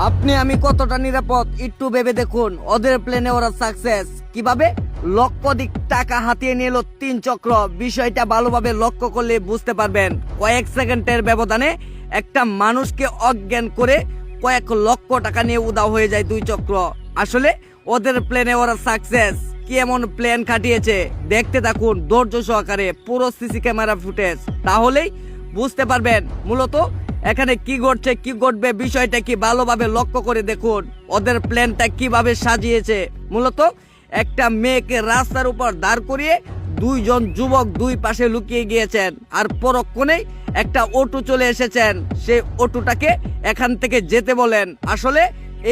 আপনি আমি কতটা নিরাপদ একটু ভেবে দেখুন। ওদের প্ল্যানে ওরা সাকসেস কিভাবে লক্ষাধিক টাকা হাতিয়ে নিল 3 চক্র। বিষয়টা ভালোভাবে লক্ষ্য করলে বুঝতে পারবেন। কয়েক সেকেন্ডের ব্যবধানে একটা মানুষকে অজ্ঞান করে কয়েক লক্ষ টাকা নিয়ে উধাও হয়ে যায় 2 চক্র। আসলে ওদের প্ল্যানে ওরা সাকসেস। কি এমন প্ল্যান খাটিয়েছে দেখতে থাকুন ধৈর্য সহকারে পুরো সিসি ক্যামেরা ফুটেজ, তাহলেই বুঝতে পারবেন মূলত এখানে কি ঘটছে কি ঘটবে বিষয়টা কি ভালোভাবে লক্ষ্য করে দেখুন। ওদের প্ল্যানটা কিভাবে সাজিয়েছে। মূলত একটা মেয়েকে রাস্তার উপর দাঁড় করিয়ে 2 জন যুবক 2 পাশে লুকিয়ে গিয়েছেন, আর পরক্ষণেই একটা অটো চলে এসেছেন। সেই অটোটাকে এখান থেকে যেতে বলেন। আসলে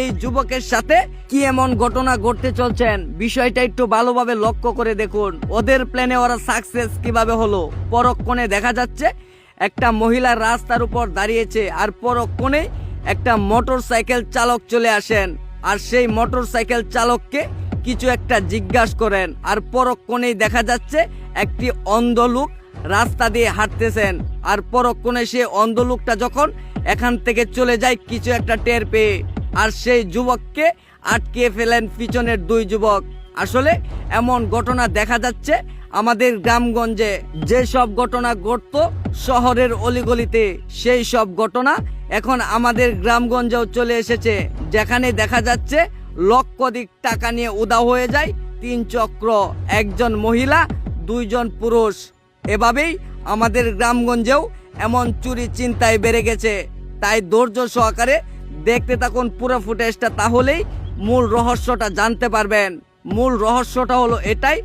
এই যুবকের সাথে কি এমন ঘটনা ঘটতে চলছেন বিষয়টা একটু ভালোভাবে লক্ষ্য করে দেখুন। ওদের প্ল্যানে ওরা সাকসেস কিভাবে হলো। পরক্ষণে দেখা যাচ্ছে একটা মহিলা রাস্তার উপর দাঁড়িয়েছে, আর পরক্ষণে একটা মোটর সাইকেল চালক চলে আসেন, আর সেই মোটর সাইকেল চালককে কিছু একটা জিজ্ঞাসা করেন, আর পরক্ষণেই দেখা যাচ্ছে একটি অন্ধ লোক রাস্তা দিয়ে হাঁটতেছেন, আর পরক্ষণে সেই অন্ধ লোকটা যখন এখান থেকে চলে যায় কিছু একটা টের পেয়ে, আর সেই যুবককে আটকে ফেলেন পিছনের 2 যুবক। আসলে এমন ঘটনা দেখা যাচ্ছে আমাদের গ্রামগঞ্জে। যে সব ঘটনা ঘটতো শহরের অলিগলিতে, সেই সব ঘটনা এখন আমাদের গ্রামগঞ্জেও চলে এসেছে, যেখানে দেখা যাচ্ছে লক্ষাধিক টাকা নিয়ে উধাও হয়ে যায় 3 চক্র, 1 জন মহিলা 2 জন পুরুষ। এভাবেই আমাদের গ্রামগঞ্জেও এমন চুরি চিন্তায় বেড়ে গেছে। তাই ধৈর্য সহকারে দেখতে থাকুন পুরো ফুটেজটা, তাহলেই মূল রহস্যটা জানতে পারবেন। মূল রহস্যটা হলো এটাই,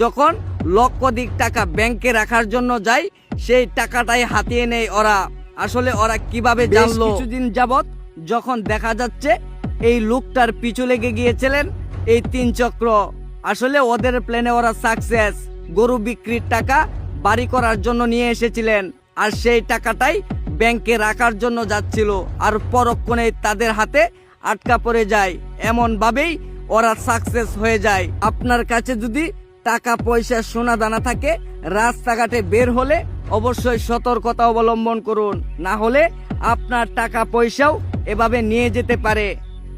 যখন লক্ষাধিক টাকা ব্যাংকে রাখার জন্য যায় সেই টাকাটাই হাতিয়ে নেয় ওরা। আসলে ওরা কিভাবে জানলো? কিছুদিন যাবত যখন দেখা যাচ্ছে এই লোকটার পিছু লেগে গিয়েছিলেন এই 3 চক্র। আসলে ওদের প্ল্যানে ওরা সাকসেস। গরু বিক্রির টাকা বাড়ি করার জন্য নিয়ে এসেছিলেন, আর সেই টাকাটাই ব্যাংকে রাখার জন্য যাচ্ছিল, আর পরক্ষণে তাদের হাতে আটকা পড়ে যায়। এমন ভাবেই ওরা সাকসেস হয়ে যায়। আপনার কাছে যদি টাকা পয়সা সোনা দানা থাকে, রাস্তাঘাটে বের হলে অবশ্যই সতর্কতা অবলম্বন করুন, না হলে আপনার টাকা পয়সাও এভাবে নিয়ে যেতে পারে।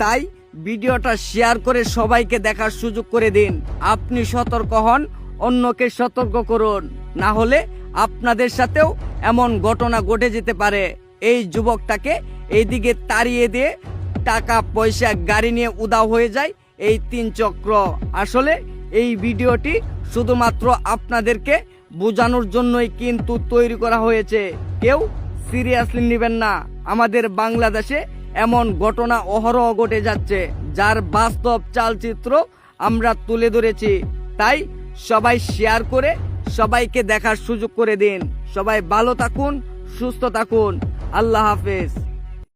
তাই ভিডিওটা শেয়ার করে সবাইকে দেখার সুযোগ করে দিন। আপনি সতর্ক হন, অন্যকে সতর্ক করুন, না হলে আপনাদের সাথেও এমন ঘটনা ঘটে যেতে পারে। এই যুবকটাকে এইদিকে তাড়িয়ে দিয়ে টাকা পয়সা গাড়ি নিয়ে উধাও হয়ে যায় এই 3 চক্র। আসলে এই ভিডিওটি শুধুমাত্র আপনাদেরকে বোঝানোর জন্যই কিন্তু তৈরি করা হয়েছে। কেউ সিরিয়াসলি নেবেন না। আমাদের বাংলাদেশে এমন ঘটনা অহরহ ঘটে যাচ্ছে, যার বাস্তব চালচিত্র আমরা তুলে ধরেছি। তাই সবাই শেয়ার করে সবাইকে দেখার সুযোগ করে দিন। সবাই ভালো থাকুন, সুস্থ থাকুন। আল্লাহ হাফেজ।